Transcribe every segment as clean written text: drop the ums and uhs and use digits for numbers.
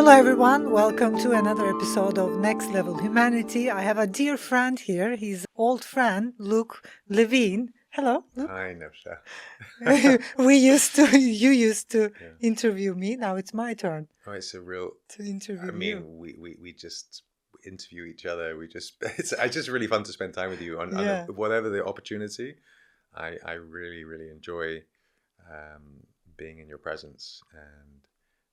Hello everyone, welcome to another episode of Next Level Humanity. I have a dear friend here, he's old friend, Luke Levene. Hello, Luke. Hi, Nefsha. You used to Yeah. interview me, now it's my turn Oh, it's a real. to interview I mean, you. we just interview each other. It's just really fun to spend time with you on Yeah. whatever the opportunity. I really enjoy being in your presence and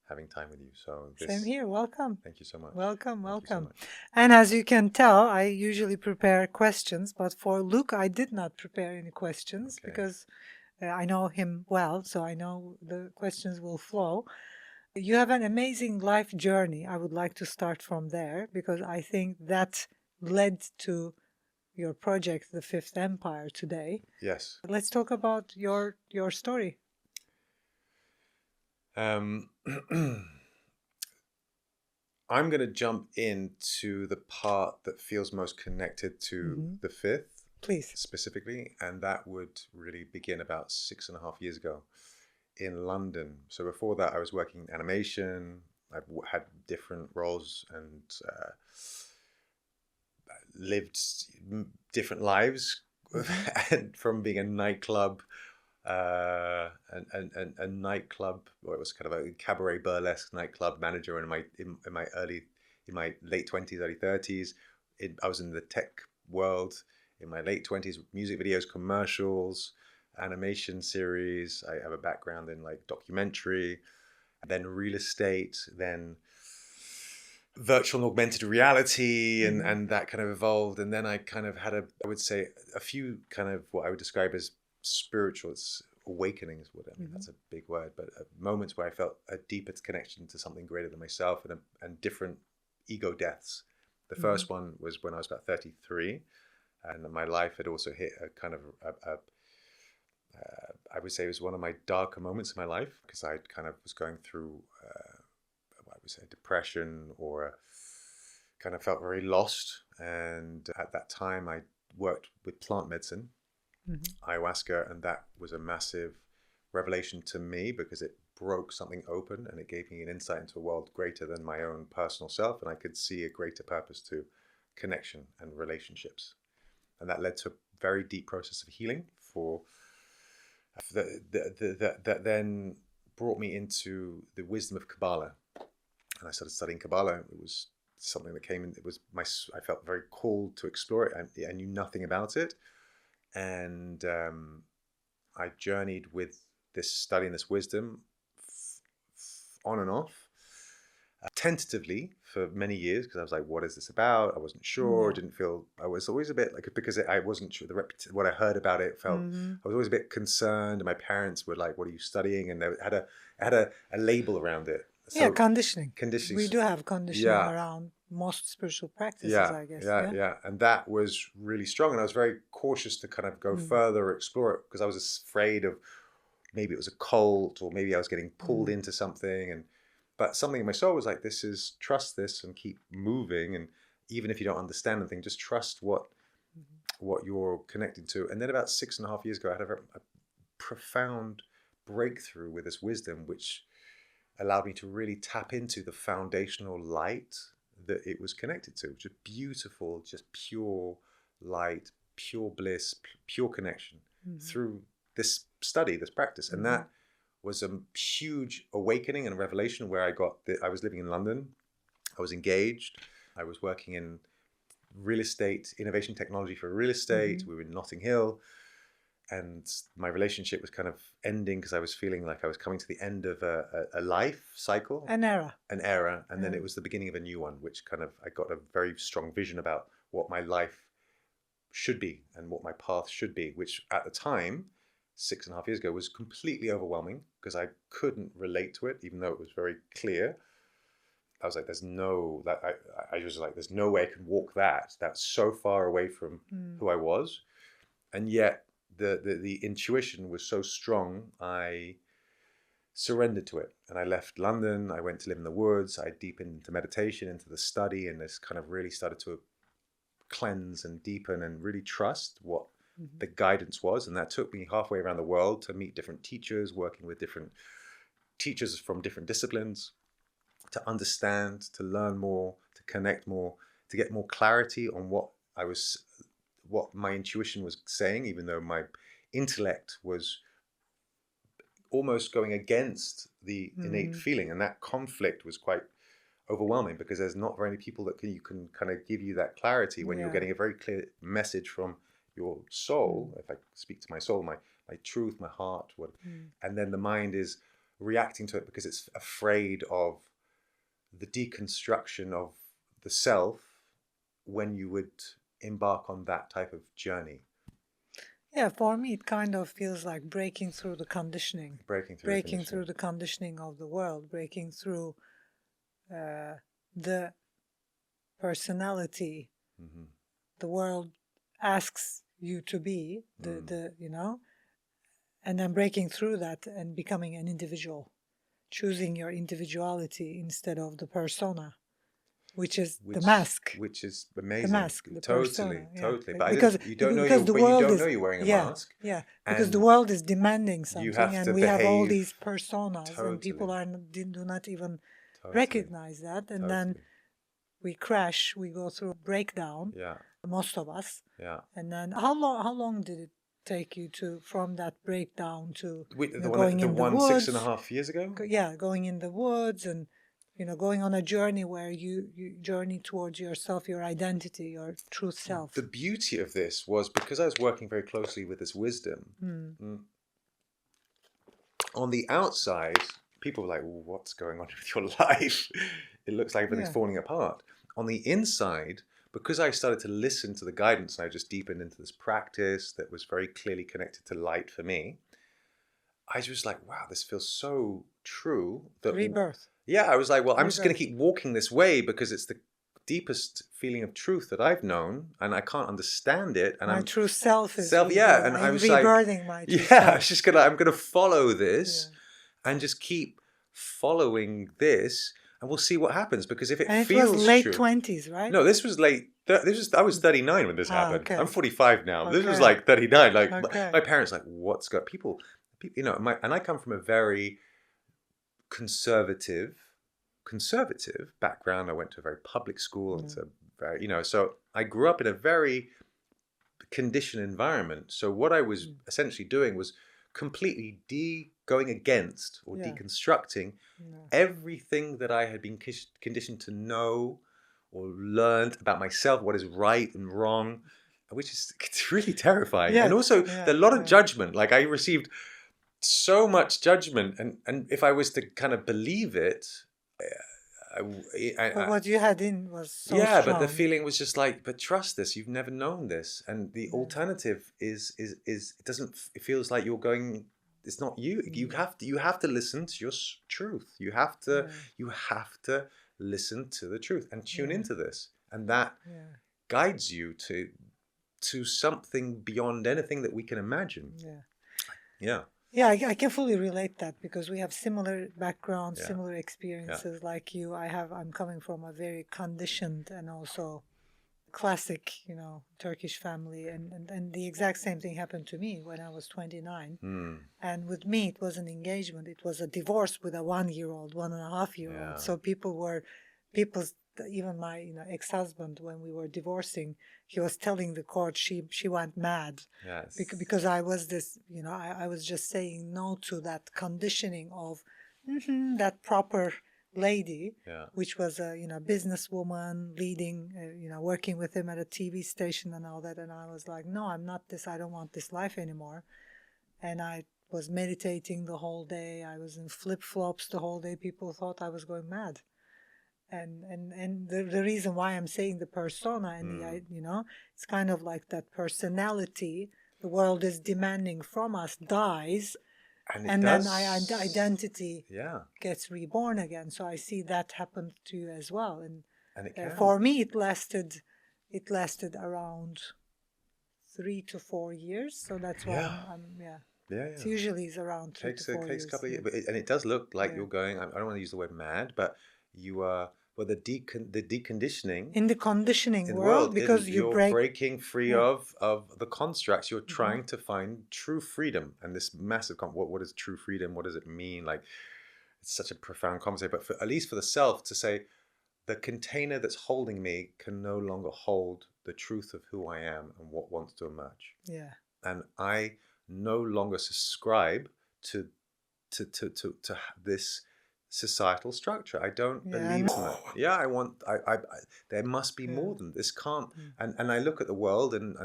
having time with you. So Same here, welcome. Thank you so much. Welcome. Thank you so much. And as you can tell, I usually prepare questions, but for Luke, I did not prepare any questions because I know him well, so I know the questions will flow. You have an amazing life journey. I would like to start from there because I think that led to your project, The Fifth Empire, today. Yes. Let's talk about your story. I'm going to jump into the part that feels most connected to the fifth. Please. Specifically, and that would really begin about 6.5 years ago in London. So before that, I was working in animation. I've had different roles and lived different lives, and from being a nightclub, a nightclub, or it was kind of a cabaret burlesque nightclub manager in my late 20s, early 30s. I was in the tech world. In my late 20s, music videos, commercials, animation series. I have a background in like documentary, then real estate, then virtual and augmented reality, and that kind of evolved. And then I kind of had I would say a few kind of what I would describe as spiritual awakenings. That's a big word, but moments where I felt a deeper connection to something greater than myself, and different ego deaths. The first one was when I was about 33. And my life had also hit a kind of, I would say it was one of my darker moments in my life, because I kind of was going through, I would say, depression, or kind of felt very lost. And at that time, I worked with plant medicine, ayahuasca, and that was a massive revelation to me because it broke something open and it gave me an insight into a world greater than my own personal self. And I could see a greater purpose to connection and relationships. And that led to a very deep process of healing that then brought me into the wisdom of Kabbalah. And I started studying Kabbalah. It was something that came in. I felt very called to explore it. I knew nothing about it. And I journeyed with this study and this wisdom on and off. Tentatively for many years, because I was like, what is this about? I wasn't sure. I was always a bit like, because I wasn't sure what I heard about it felt, I was always a bit concerned, and my parents were like, what are you studying? And they had a label around it. So, conditioning. Conditioning. We do have conditioning around most spiritual practices, I guess. Yeah. And that was really strong. And I was very cautious to kind of go further, explore it, because I was afraid of maybe it was a cult, or maybe I was getting pulled into something. But something in my soul was like, trust this and keep moving. And even if you don't understand anything, just trust what you're connecting to. And then about 6.5 years ago, I had a profound breakthrough with this wisdom, which allowed me to really tap into the foundational light that it was connected to. Just beautiful, just pure light, pure bliss, pure connection through this study, this practice. And that was a huge awakening and revelation, where I was living in London. I was engaged. I was working in real estate, innovation technology for real estate. We were in Notting Hill. And my relationship was kind of ending because I was feeling like I was coming to the end of a life cycle. An era. And then it was the beginning of a new one, which kind of, I got a very strong vision about what my life should be and what my path should be, which at the time, 6.5 years ago, was completely overwhelming because I couldn't relate to it, even though it was very clear. I was like, there's no way I can walk that. That's so far away from who I was. And yet the intuition was so strong, I surrendered to it. And I left London. I went to live in the woods. I deepened into meditation, into the study, and this kind of really started to cleanse and deepen and really trust what the guidance was. And that took me halfway around the world to meet different teachers, working with different teachers from different disciplines, to understand, to learn more, to connect more, to get more clarity on what my intuition was saying, even though my intellect was almost going against the innate feeling. And that conflict was quite overwhelming, because there's not very many people that you can kind of give you that clarity when you're getting a very clear message from your soul. If I speak to my soul, my truth, my heart, and then the mind is reacting to it because it's afraid of the deconstruction of the self when you would embark on that type of journey. Yeah, for me, it kind of feels like breaking through the conditioning. Breaking through the conditioning of the world, breaking through the personality the world asks you to be, and then breaking through that and becoming an individual, choosing your individuality instead of the persona. Which is the mask. Which is amazing. The mask, the totally, persona, totally. Yeah. But because you don't know because the world is, you're wearing a mask. Yeah, because the world is demanding something, and we have all these personas, and people do not even recognize that, and then we crash, we go through a breakdown. Yeah. Most of us. Yeah. And then how long did it take you from that breakdown to going in the woods? 6.5 years ago? Yeah, going in the woods and going on a journey where you journey towards yourself, your identity, your true self. The beauty of this was because I was working very closely with this wisdom. On the outside, people were like, well, what's going on with your life? It looks like everything's falling apart. On the inside, because I started to listen to the guidance and I just deepened into this practice that was very clearly connected to light for me, I was just like, wow, this feels so true. Rebirth. Yeah, I was like, well, I'm just going to keep walking this way because it's the deepest feeling of truth that I've known, and I can't understand it. And my true self is and I was rebirthing my true self. I'm gonna follow this and just keep following this, and we'll see what happens. Because if it feels it was late true, 20s, right? No, this was late. I was 39 when this happened. Okay. I'm 45 now. This was like 39. Like my parents, like, what's going? People, and I come from a very conservative background. I went to a very public school. It's a very, so I grew up in a very conditioned environment. So what I was essentially doing was completely going against or deconstructing everything that I had been conditioned to know or learned about myself, what is right and wrong, which is, it's really terrifying. And also a lot of judgment. Like I received so much judgment, and if I was to kind of believe it, but what you had in was so strong. But the feeling was just like, but trust this, you've never known this, and the alternative is it feels like you're going, it's not you. You have to listen to your truth. You have to listen to the truth and tune into this, and that guides you to something beyond anything that we can imagine. Yeah, I can fully relate that because we have similar backgrounds, similar experiences like you. I'm coming from a very conditioned and also classic, Turkish family, and the exact same thing happened to me when I was 29. And with me, it was an engagement. It was a divorce with a 1-year-old, 1.5-year-old. So even my ex-husband, when we were divorcing, he was telling the court she went mad because I was this, I was just saying no to that conditioning of that proper lady, which was a businesswoman leading, working with him at a TV station and all that, and I was like, no, I'm not this. I don't want this life anymore. And I was meditating the whole day. I was in flip-flops the whole day. People thought I was going mad. And the reason why I'm saying the persona and it's kind of like that personality the world is demanding from us dies, and then identity gets reborn again. So I see that happen to you as well. And for me, it lasted around 3 to 4 years. So that's why It's usually is around 3 to 4 years. Takes a couple of years, and it does look like you're going. I don't want to use the word mad, but you are. Well, the deconditioning in the conditioning world, because you're breaking free of the constructs. You're trying to find true freedom, and this massive what is true freedom? What does it mean? Like, it's such a profound concept, but at least for the self to say, the container that's holding me can no longer hold the truth of who I am and what wants to emerge. Yeah. And I no longer subscribe to this societal structure. I don't believe in it. Yeah, I there must be more than this. Can't. And I look at the world, and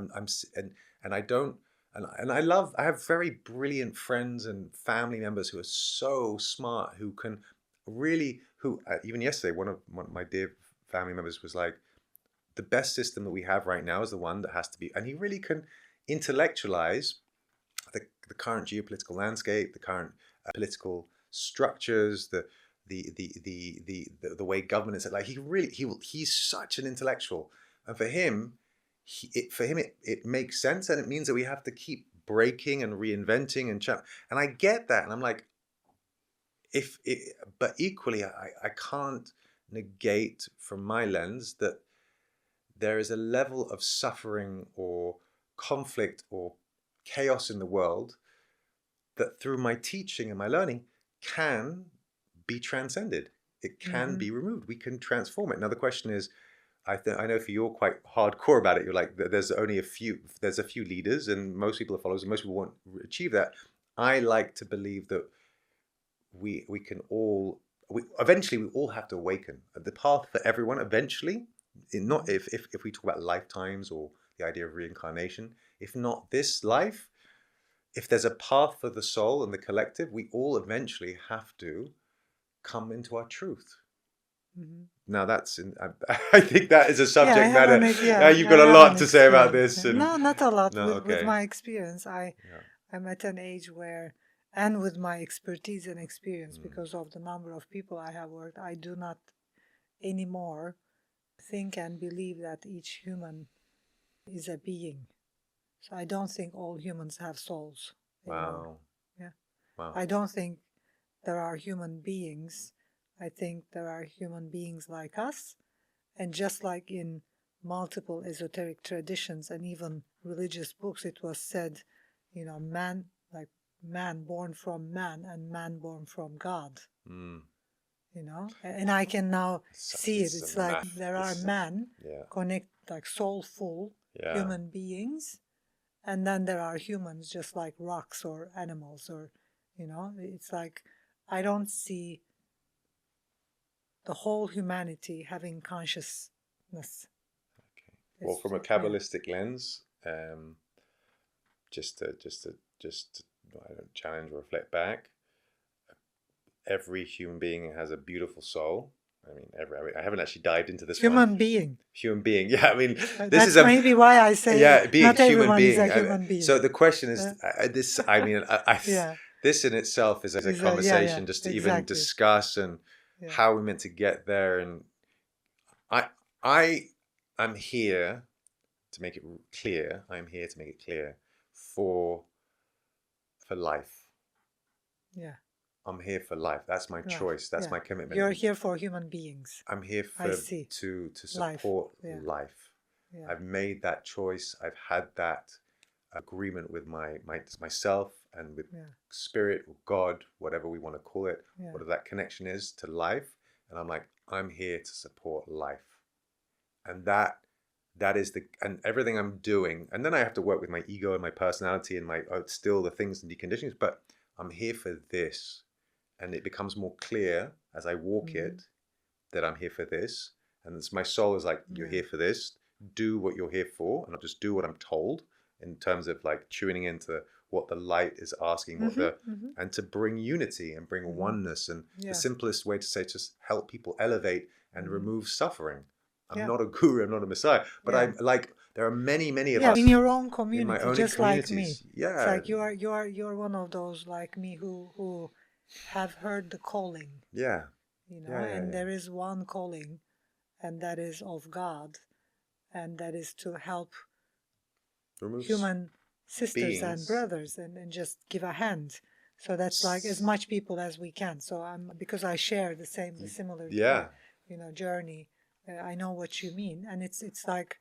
I don't. And I have very brilliant friends and family members who are so smart, who can really, even yesterday, one of my dear family members was like, the best system that we have right now is the one that has to be, and he really can intellectualize the current geopolitical landscape, the current political structures, the way government is. Like, he's such an intellectual, and for him, it makes sense, and it means that we have to keep breaking and reinventing and I get that, and I'm like, but equally, I can't negate from my lens that there is a level of suffering or conflict or chaos in the world that through my teaching and my learning can be transcended. It can be removed. We can transform it. Now the question is, I know for you're quite hardcore about it. You're like, there's a few leaders, and most people are followers, and most people won't achieve that. I like to believe that we can all, eventually we all have to awaken. The path for everyone eventually, not if we talk about lifetimes or the idea of reincarnation, if not this life, if there's a path for the soul and the collective, we all eventually have to come into our truth. Now that's I think that is a subject matter. You've got a lot to say about this. No, not a lot. With my experience, I'm at an age where, and with my expertise and experience, because of the number of people I have worked, I do not anymore think and believe that each human is a being. So I don't think all humans have souls anymore. Wow. Yeah. Wow. I don't think there are human beings. I think there are human beings like us, and just like in multiple esoteric traditions and even religious books, it was said, man born from man and man born from God. And I can now see it. It's like there are men connect, like soulful human beings, and then there are humans just like rocks or animals, or it's like I don't see the whole humanity having consciousness. Okay. Well, from a Kabbalistic lens, just to I don't challenge or reflect back. Every human being has a beautiful soul. I mean, I haven't actually dived into this human one. Being. Human being. Yeah, I mean, that's maybe why I say not everyone is a human being. So the question is, this. I mean, this in itself is a conversation just to even discuss and how we're meant to get there. And I am here to make it clear. I'm here to make it clear for life. Yeah. I'm here for life. That's my choice. That's my commitment. You're here for human beings. I'm here to support life. Yeah. I've made that choice. I've had that agreement with myself and with spirit or God, whatever we want to call it, whatever that connection is to life. And I'm like, I'm here to support life. And that is and everything I'm doing. And then I have to work with my ego and my personality and my still the things and deconditionings, but I'm here for this. And it becomes more clear as I walk it that I'm here for this. And my soul is like, you're here for this. Do what you're here for. And I'll just do what I'm told in terms of like tuning into what the light is asking, and to bring unity and bring oneness. And the simplest way to say, just help people elevate and remove suffering. I'm not a guru, I'm not a messiah, but I'm like, there are many of us in your own community, in my own just like me. Yeah, it's like you're one of those like me who have heard the calling. And there is one calling, and that is of God, and that is to help human sisters and brothers and just give a hand. So that's like as much people as we can. So because I share the similar journey. I know what you mean, and it's like,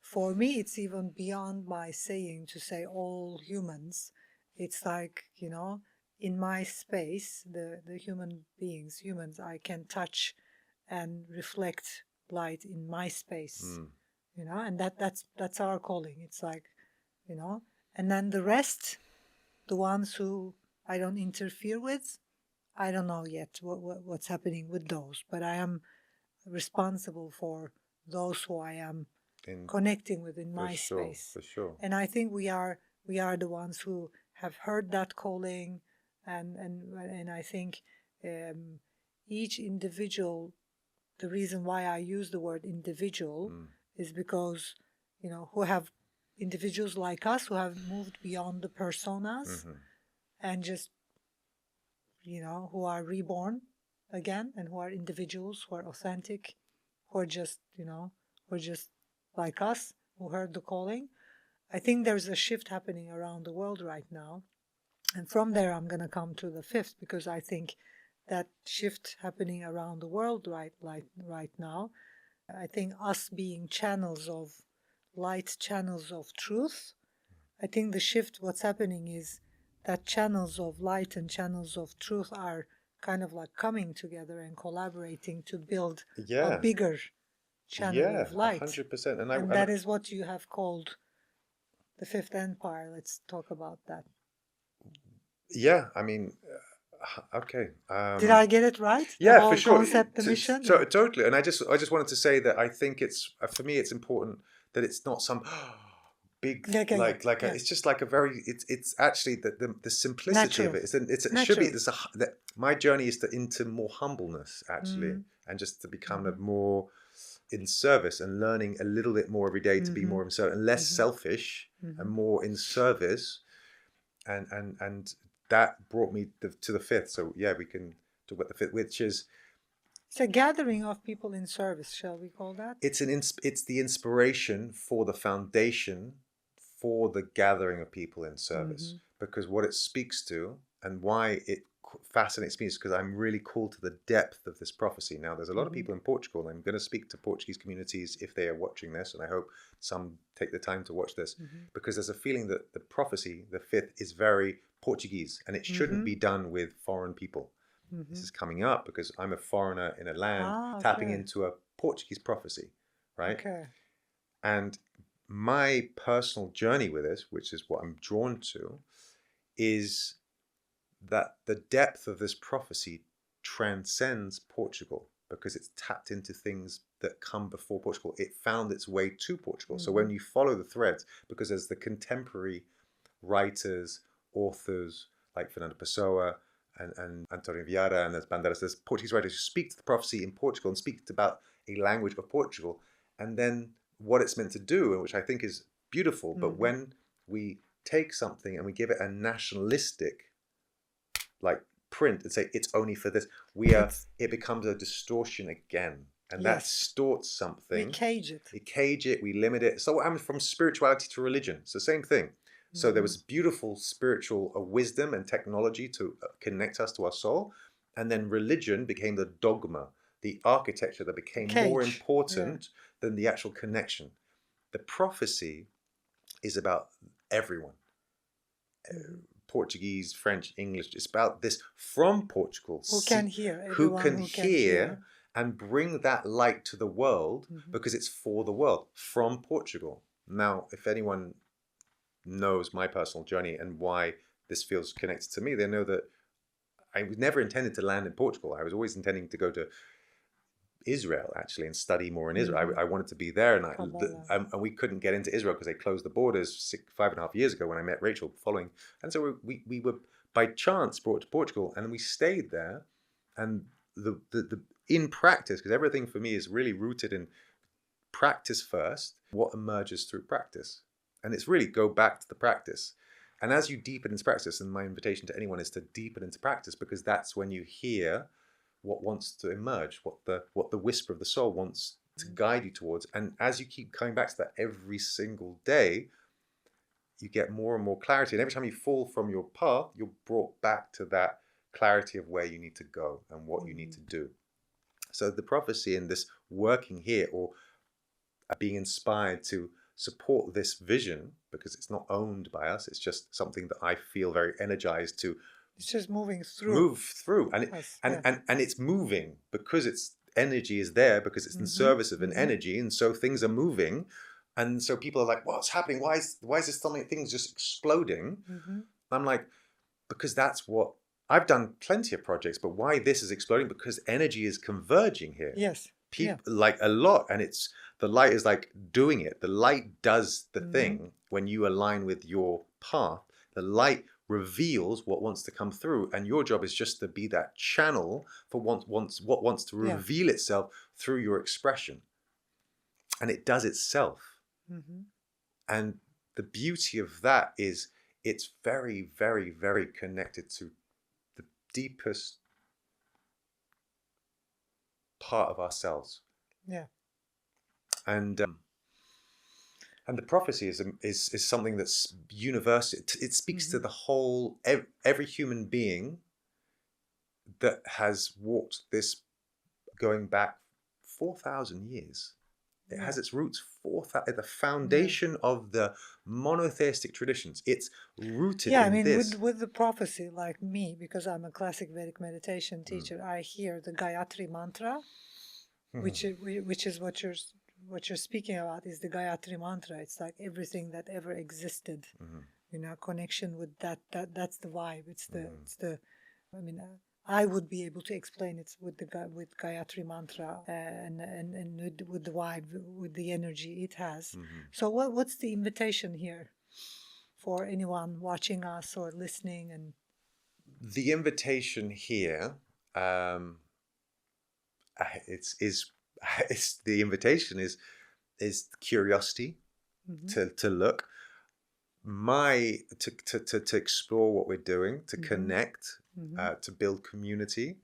for me, it's even beyond my saying to say all humans. It's like, in my space, the humans, I can touch and reflect light in my space, and that's our calling. It's like, and then the rest, the ones who I don't interfere with, I don't know yet what's happening with those, but I am responsible for those who I am connecting with in my space. For sure. And I think we are the ones who have heard that calling, and I think each individual. The reason why I use the word individual is because who have individuals like us who have moved beyond the personas and just who are reborn again, and who are individuals, who are authentic, who are just like us, who heard the calling. I think there's a shift happening around the world right now, and from there I'm going to come to the fifth, because I think that shift happening around the world right now, I think us being channels of light, channels of truth, I think the shift, what's happening is that channels of light and channels of truth are kind of like coming together and collaborating to build a bigger channel of light. 100%. And that is what you have called the Fifth Empire. Let's talk about that. Yeah, I mean, okay. Did I get it right? Yeah, for sure. Concept, the mission. Totally. And I just wanted to say that I think it's, for me, it's important that it's not some big it's just like a very it's actually the simplicity Natural. of it. It should be that my journey is into more humbleness actually, and just to become a more in service and learning a little bit more every day to be more in service and less selfish and more in service, and that brought me to the fifth. So yeah, we can talk about the fifth, which is it's a gathering of people in service. Shall we call that? It's the inspiration for the foundation for the gathering of people in service, because what it speaks to and why it fascinates me is because I'm really called to the depth of this prophecy. Now, there's a lot of people in Portugal. I'm going to speak to Portuguese communities if they are watching this, and I hope some take the time to watch this, because there's a feeling that the prophecy, the fifth, is very Portuguese, and it shouldn't be done with foreign people. This is coming up because I'm a foreigner in a land tapping into a Portuguese prophecy, right? Okay. And my personal journey with this, which is what I'm drawn to, is that the depth of this prophecy transcends Portugal, because it's tapped into things that come before Portugal. It found its way to Portugal. So when you follow the threads, because there's the contemporary writers, authors like Fernando Pessoa and Antonio Vieira, and there's Bandeiras, there's Portuguese writers who speak to the prophecy in Portugal and speak about a language of Portugal, and then what it's meant to do, which I think is beautiful. But when we take something and we give it a nationalistic like print and say it's only for this, it becomes a distortion again, and that distorts something. We cage it, we limit it. So I'm from spirituality to religion. It's the same thing. So there was beautiful spiritual wisdom and technology to connect us to our soul. And then religion became the dogma, the architecture that became more important than the actual connection. The prophecy is about everyone. Portuguese, French, English. It's about this from Portugal. Who can hear. Who can hear and bring that light to the world, because it's for the world from Portugal. Now, if anyone knows my personal journey and why this feels connected to me, they know that I was never intended to land in Portugal. I was always intending to go to Israel actually and study more in Israel. I wanted to be there, and we couldn't get into Israel because they closed the borders 5.5 years ago when I met Rachel following. And so we were by chance brought to Portugal, and we stayed there. And the in practice, because everything for me is really rooted in practice first, what emerges through practice. And it's really go back to the practice. And as you deepen into practice, and my invitation to anyone is to deepen into practice, because that's when you hear what wants to emerge, what the whisper of the soul wants to guide you towards. And as you keep coming back to that every single day, you get more and more clarity. And every time you fall from your path, you're brought back to that clarity of where you need to go and what you need to do. So the prophecy in this working here, or being inspired to support this vision, because it's not owned by us, it's just something that I feel very energized to It's just moving through move through, and us. and it's moving because its energy is there, because it's in service of an energy, and so things are moving, and so people are like, what's happening? Why is this something, things just exploding? I'm like, because that's what I've done plenty of projects, but why this is exploding? Because energy is converging here. Yes. People like a lot, and it's the light is like doing it. The light does the thing when you align with your path. The light reveals what wants to come through, and your job is just to be that channel for what wants to reveal itself through your expression, and it does itself. And the beauty of that is it's very, very, very connected to the deepest part of ourselves. And the prophecy is something that's universal. It speaks to the whole, every human being that has walked this, going back 4,000 years. It has its roots at the foundation of the monotheistic traditions. It's rooted in this. With the prophecy, like me, because I'm a classic Vedic meditation teacher, I hear the Gayatri mantra, which is what you're speaking about, is the Gayatri mantra. It's like everything that ever existed, connection with that's the vibe. It's the I mean, I would be able to explain it with Gayatri mantra and with the vibe, with the energy it has. So what's the invitation here for anyone watching us or listening? And the invitation here, the invitation is curiosity, to look, to explore what we're doing, to connect, to build community,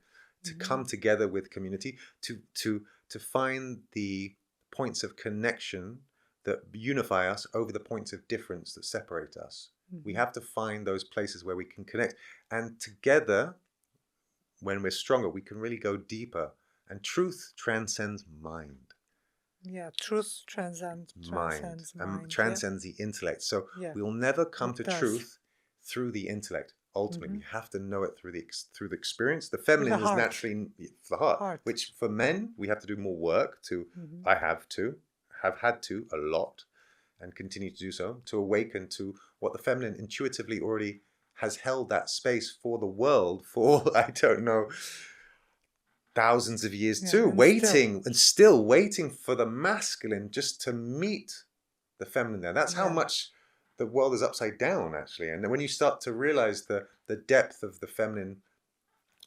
to come together with community, to find the points of connection that unify us over the points of difference that separate us. We have to find those places where we can connect, and together, when we're stronger, we can really go deeper. And truth transcends mind. Truth transcends mind. And transcends the intellect. So we'll never come to truth through the intellect. Ultimately, we have to know it through the experience. The feminine is naturally the heart, which for men, we have to do more work to, I have had to a lot, and continue to do so, to awaken to what the feminine intuitively already has held that space for the world for, I don't know, thousands of years too, still waiting for the masculine just to meet the feminine there. That's how much the world is upside down, actually. And then when you start to realize the depth of the feminine,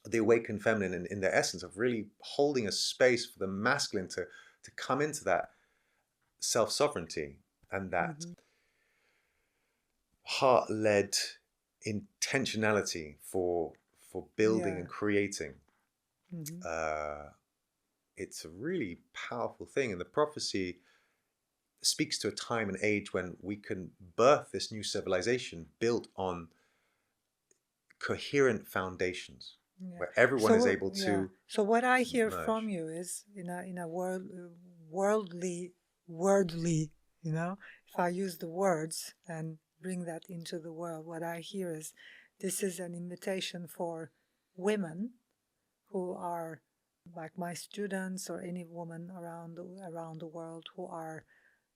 the awakened feminine in their essence of really holding a space for the masculine to come into that self-sovereignty and that heart-led intentionality for building and creating. It's a really powerful thing, and the prophecy speaks to a time and age when we can birth this new civilization built on coherent foundations, where everyone is able to. So what I hear from you is, in a worldly, if I use the words and bring that into the world, what I hear is this is an invitation for women who are like my students, or any woman around the world, who are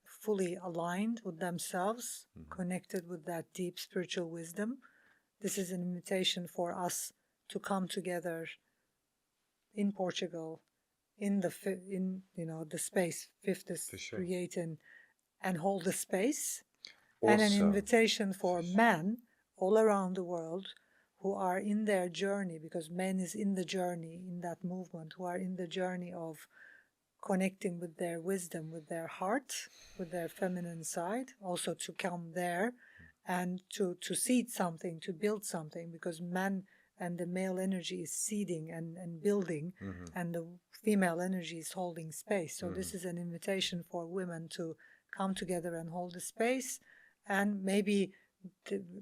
fully aligned with themselves, connected with that deep spiritual wisdom. This is an invitation for us to come together in Portugal, in the space Fifth is creating, and hold the space. And an invitation for men all around the world who are in their journey, because men is in the journey, in that movement, who are in the journey of connecting with their wisdom, with their heart, with their feminine side, also to come there and to seed something, to build something, because men and the male energy is seeding and building, and the female energy is holding space. So this is an invitation for women to come together and hold the space. And maybe,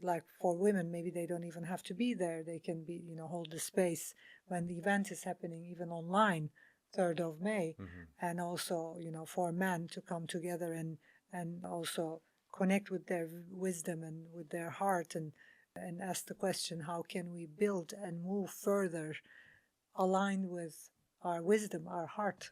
like for women, maybe they don't even have to be there. They can be, hold the space when the event is happening, even online, 3rd of May. And also, for men to come together and also connect with their wisdom and with their heart, and and ask the question, how can we build and move further aligned with our wisdom, our heart?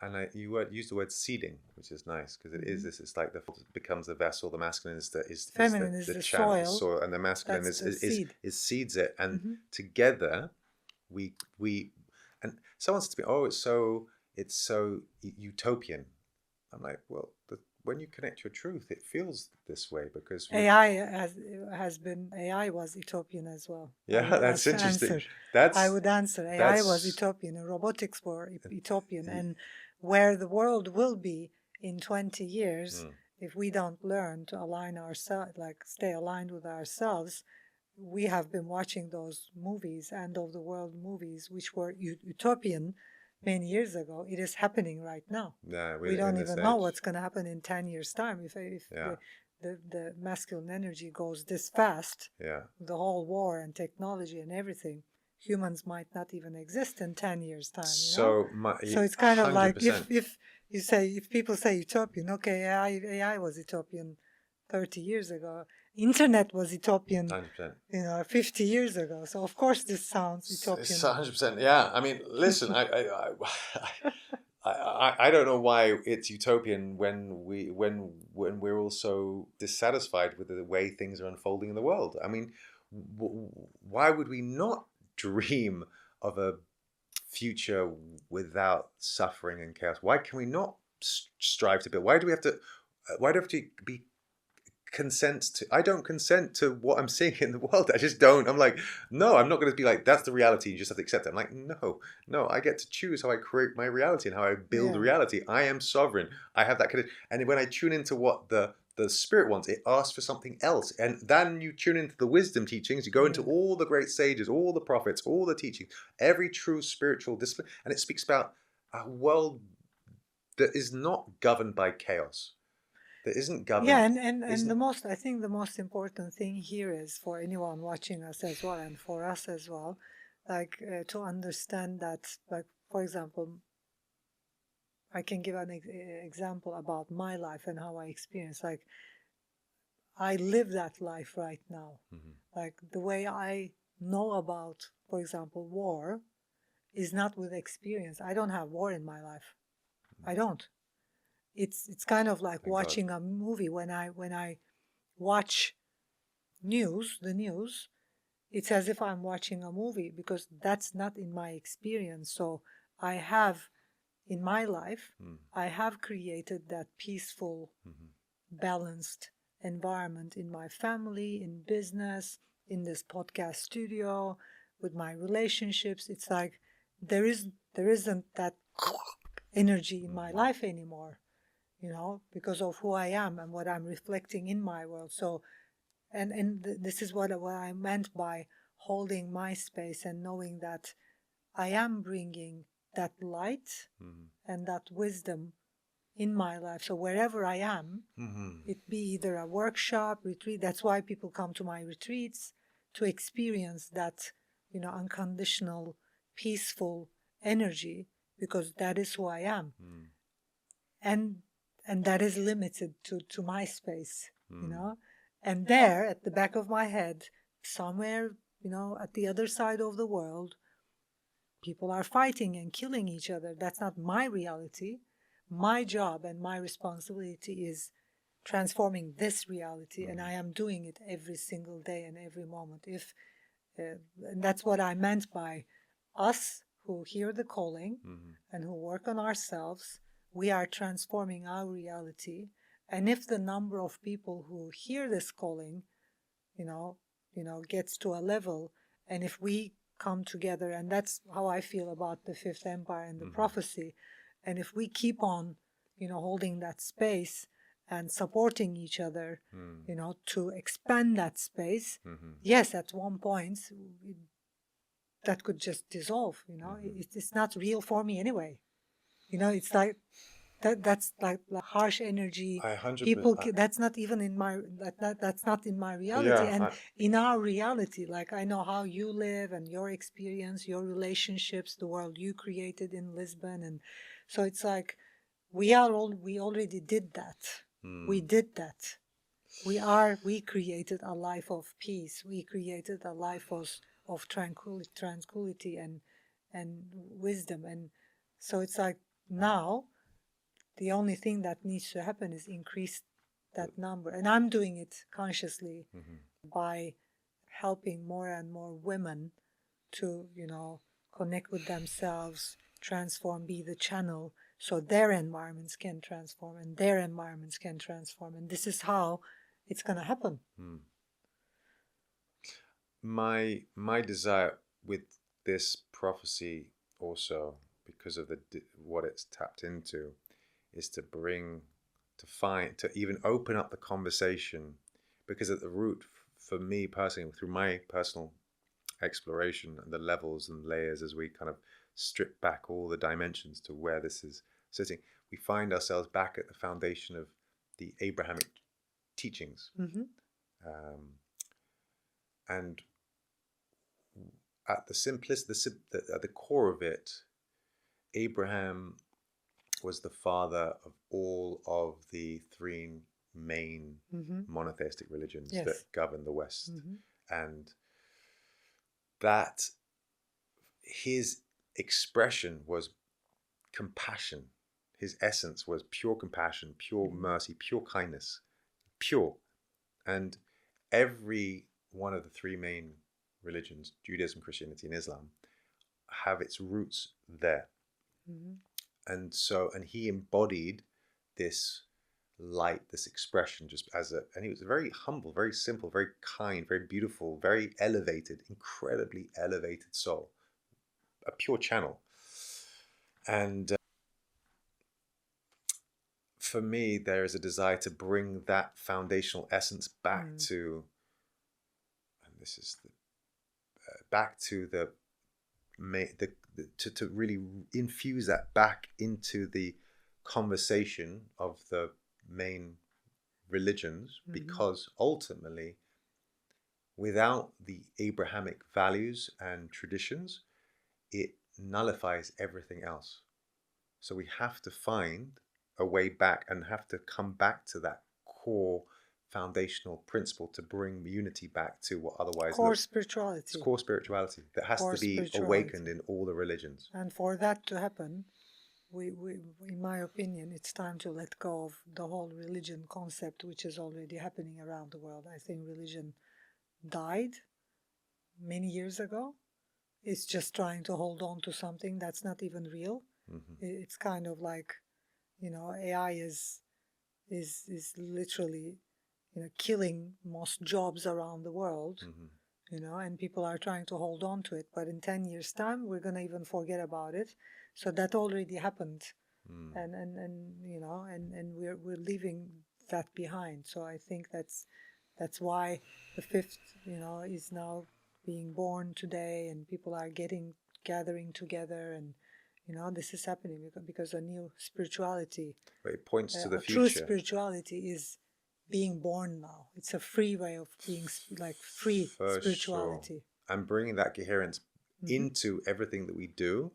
And you used the word seeding, which is nice, because it is this. It's like becomes the vessel. The masculine is Feminine is the the channel, soil. soil, and the masculine That's the seed. is seeds it. And together, we and someone said to me, "Oh, it's so utopian." I'm like, well, when you connect your truth, it feels this way because AI was utopian as well. Yeah, that's interesting. I would answer. AI was utopian, and robotics were utopian, and where the world will be in 20 years, if we don't learn to align ourselves, like stay aligned with ourselves. We have been watching those movies, end of the world movies, which were utopian many years ago. It is happening right now. We don't even know what's going to happen in 10 years' time. If the masculine energy goes this fast, the whole war and technology and everything, humans might not even exist in 10 years' time. So it's kind of 100%. Like if people say utopian, okay, AI was utopian 30 years ago. Internet was utopian, 100%. 50 years ago. So of course this sounds utopian. It's 100%. Yeah. I mean, listen, I don't know why it's utopian when we're all so dissatisfied with the way things are unfolding in the world. I mean, why would we not dream of a future without suffering and chaos? Why can we not strive to build? Why do we have to be I don't consent to what I'm seeing in the world. I just don't. I'm like, no, I'm not going to be like, that's the reality. You just have to accept it. I'm like, no, I get to choose how I create my reality and how I build reality. I am sovereign. I have that kind of, and when I tune into what the spirit wants, it asks for something else. And then you tune into the wisdom teachings, you go into all the great sages, all the prophets, all the teachings, every true spiritual discipline. And it speaks about a world that is not governed by chaos. That isn't governed. Yeah, and I think the most important thing here is for anyone watching us as well, and for us as well, like to understand that, like, for example, I can give an example about my life and how I experience. Like, I live that life right now. Like, the way I know about, for example, war is not with experience. I don't have war in my life. I don't. It's kind of like watching a movie. When I watch the news, it's as if I'm watching a movie, because that's not in my experience. So I have, in my life, I have created that peaceful, balanced environment in my family, in business, in this podcast studio, with my relationships. It's like there isn't that energy in my life anymore. Because of who I am and what I'm reflecting in my world. So, this is what I meant by holding my space and knowing that I am bringing that light and that wisdom in my life. So wherever I am, it be either a workshop, retreat. That's why people come to my retreats, to experience that, unconditional, peaceful energy, because that is who I am. And that is limited to my space, And there, at the back of my head, somewhere, at the other side of the world, people are fighting and killing each other. That's not my reality. My job and my responsibility is transforming this reality, and I am doing it every single day and every moment. And that's what I meant by us who hear the calling and who work on ourselves. We are transforming our reality. And if the number of people who hear this calling, gets to a level, and if we come together, and that's how I feel about the Fifth Empire and the prophecy, and if we keep on, holding that space and supporting each other, to expand that space, yes, at one point, that could just dissolve, It's not real for me anyway. It's like that's like harsh energy. People, that's not even in my that's not in my reality. And in our reality, like, I know how you live and your experience, your relationships, the world you created in Lisbon, and so it's like we already did that. We did that. We created a life of peace. We created a life of tranquility and wisdom. And so it's like now the only thing that needs to happen is increase that number. And I'm doing it consciously by helping more and more women to, connect with themselves, transform, be the channel, so their environments can transform and their environments can transform. And this is how it's going to happen. My desire with this prophecy also, because of what it's tapped into, is to even open up the conversation, because at the root, for me personally, through my personal exploration and the levels and layers, as we kind of strip back all the dimensions to where this is sitting, we find ourselves back at the foundation of the Abrahamic teachings. And at at the core of it, Abraham was the father of all of the three main monotheistic religions that govern the West. And that his expression was compassion. His essence was pure compassion, pure mercy, pure kindness, pure. And every one of the three main religions, Judaism, Christianity, and Islam, have its roots there. And he embodied this light, this expression, and he was a very humble, very simple, very kind, very beautiful, very elevated, incredibly elevated soul, a pure channel. And for me, there is a desire to bring that foundational essence back to, and this is back to to really infuse that back into the conversation of the main religions, because ultimately, without the Abrahamic values and traditions, it nullifies everything else. So we have to find a way back and have to come back to that core foundational principle to bring unity back to what otherwise spirituality. It's core spirituality that has to be awakened in all the religions. And for that to happen, we, in my opinion, it's time to let go of the whole religion concept, which is already happening around the world. I think religion died many years ago. It's just trying to hold on to something that's not even real. It's kind of like, AI is literally, killing most jobs around the world, and people are trying to hold on to it. But in 10 years' time, we're going to even forget about it. So that already happened. And we're leaving that behind. So I think that's why the fifth, is now being born today, and people are gathering together, and this is happening because a new spirituality, but it points to the future. True spirituality is being born now. It's a free way of being, like free spirituality. Sure. And bringing that coherence into everything that we do,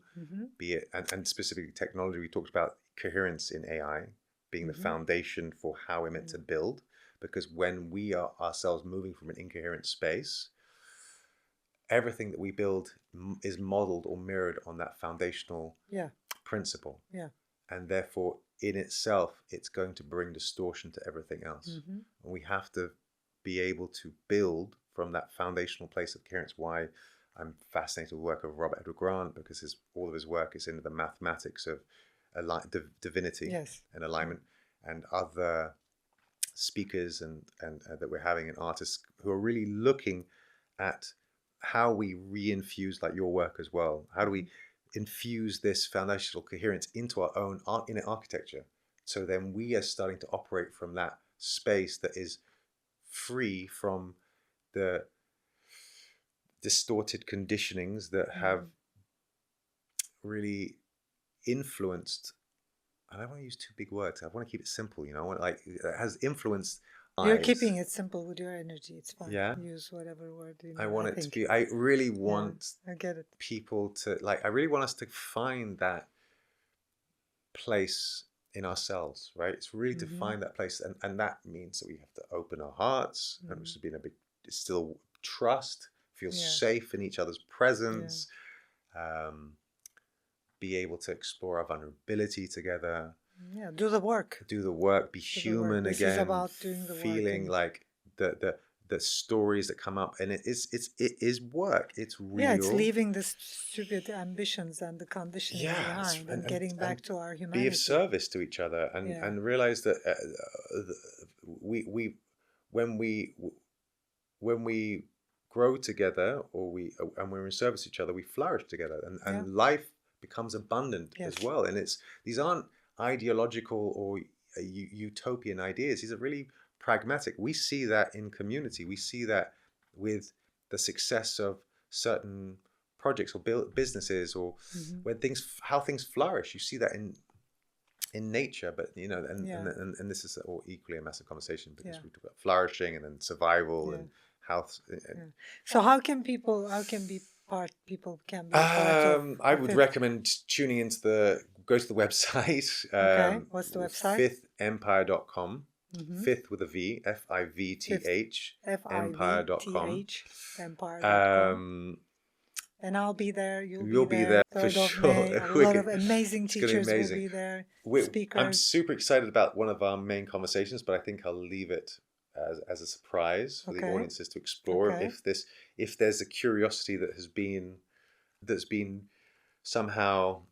be it, and specifically technology. We talked about coherence in AI being the foundation for how we're meant to build, because when we are ourselves moving from an incoherent space, everything that we build is modeled or mirrored on that foundational principle. And therefore, in itself, it's going to bring distortion to everything else. And we have to be able to build from that foundational place of coherence. Why I'm fascinated with the work of Robert Edward Grant, because all of his work is into the mathematics of divinity and alignment, and other speakers and that we're having, and artists who are really looking at how we re-infuse, like your work as well. How do we infuse this foundational coherence into our own inner architecture? So then we are starting to operate from that space that is free from the distorted conditionings that have really influenced. I don't want to use too big words. I want to keep it simple. It has influenced. You're keeping it simple with your energy. It's fine. Yeah. Use whatever word. I want it to be. I really want. I get it. People to I really want us to find that place in ourselves, right? It's really to find that place, and that means that we have to open our hearts, and which has been a big, still trust, feel safe in each other's presence, be able to explore our vulnerability together. Yeah, do the work. Be human again. This is about doing the feeling work, like the stories that come up, and it is work. It's real. Yeah, it's leaving the stupid ambitions and the conditioning behind, and getting back to our humanity. Be of service to each other, and realize that when we grow together, and we're in service to each other, we flourish together, and life becomes abundant as well. And these aren't ideological or utopian ideas. These are really pragmatic. We see that in community. We see that with the success of certain projects or businesses, or how things flourish. You see that in nature, but and this is all equally a massive conversation, because we talk about flourishing and then survival and health. So how can people be part of? I would recommend tuning into go to the website. What's the website? fifthempire.com. Fifth with a V, FIVTH, empire.com. Empire.com. And I'll be there. You'll be there for sure. A lot of amazing teachers will be there. Speakers. I'm super excited about one of our main conversations, but I think I'll leave it as a surprise for the audiences to explore. If there's a curiosity that's been somehow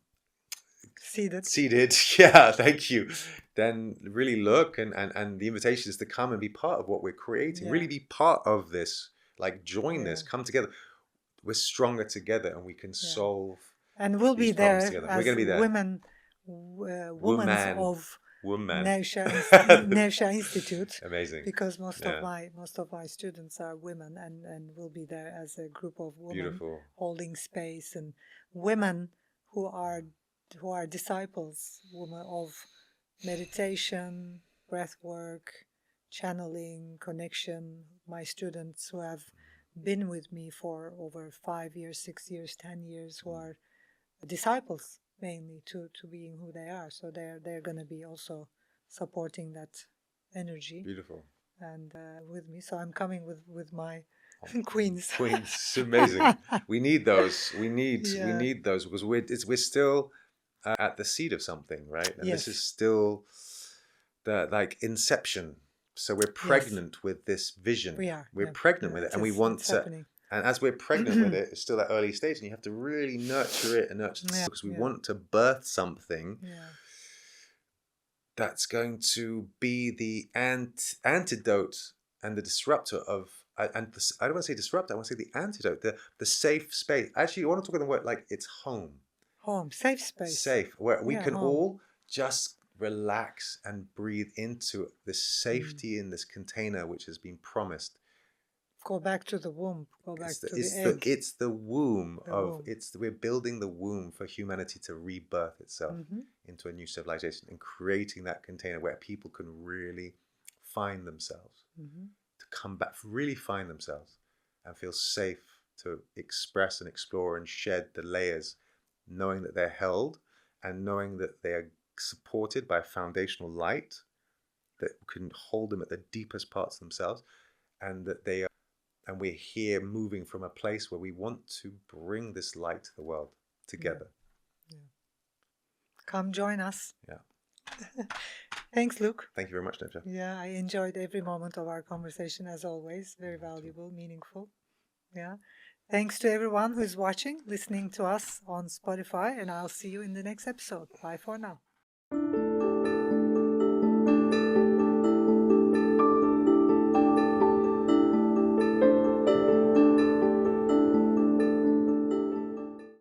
seeded, yeah, thank you, then really look, and the invitation is to come and be part of what we're creating. Really be part of this, like join this, come together. We're stronger together, and we can solve. And we'll be there as we're going to be there. Women of Nevşehir Institute. Amazing. Because most of my students are women, and we'll be there as a group of women holding space, and women who are disciples, women of meditation, breath work, channeling, connection. My students who have been with me for over 5 years, 6 years, 10 years, who are disciples mainly to being who they are. So they're going to be also supporting that energy. Beautiful. And with me. So I'm coming with my queens. Queens, amazing. We need those. We need those, because we're still at the seed of something, right? And this is still the inception. So we're pregnant with this vision. We are. We're pregnant with it, and we want to. Happening. And as we're pregnant with it, it's still that early stage, and you have to really nurture it because we want to birth something that's going to be the antidote and the disruptor of. I don't want to say disruptor. I want to say the antidote, the safe space. Actually, I want to talk in the word like it's home. Home, safe space. Safe, where we can all just relax and breathe into this safety in this container which has been promised. Go back to the womb. Go back to the egg. It's the womb we're building the womb for humanity to rebirth itself into a new civilization, and creating that container where people can really find themselves, to come back, really find themselves, and feel safe to express and explore and shed the layers, knowing that they're held, and knowing that they are supported by a foundational light that can hold them at the deepest parts of themselves, and that we're here moving from a place where we want to bring this light to the world together. Yeah. Come join us. Yeah. Thanks, Luke. Thank you very much, Nevşehir. Yeah, I enjoyed every moment of our conversation, as always. Very valuable, meaningful. Yeah. Thanks to everyone who's watching, listening to us on Spotify, and I'll see you in the next episode. Bye for now.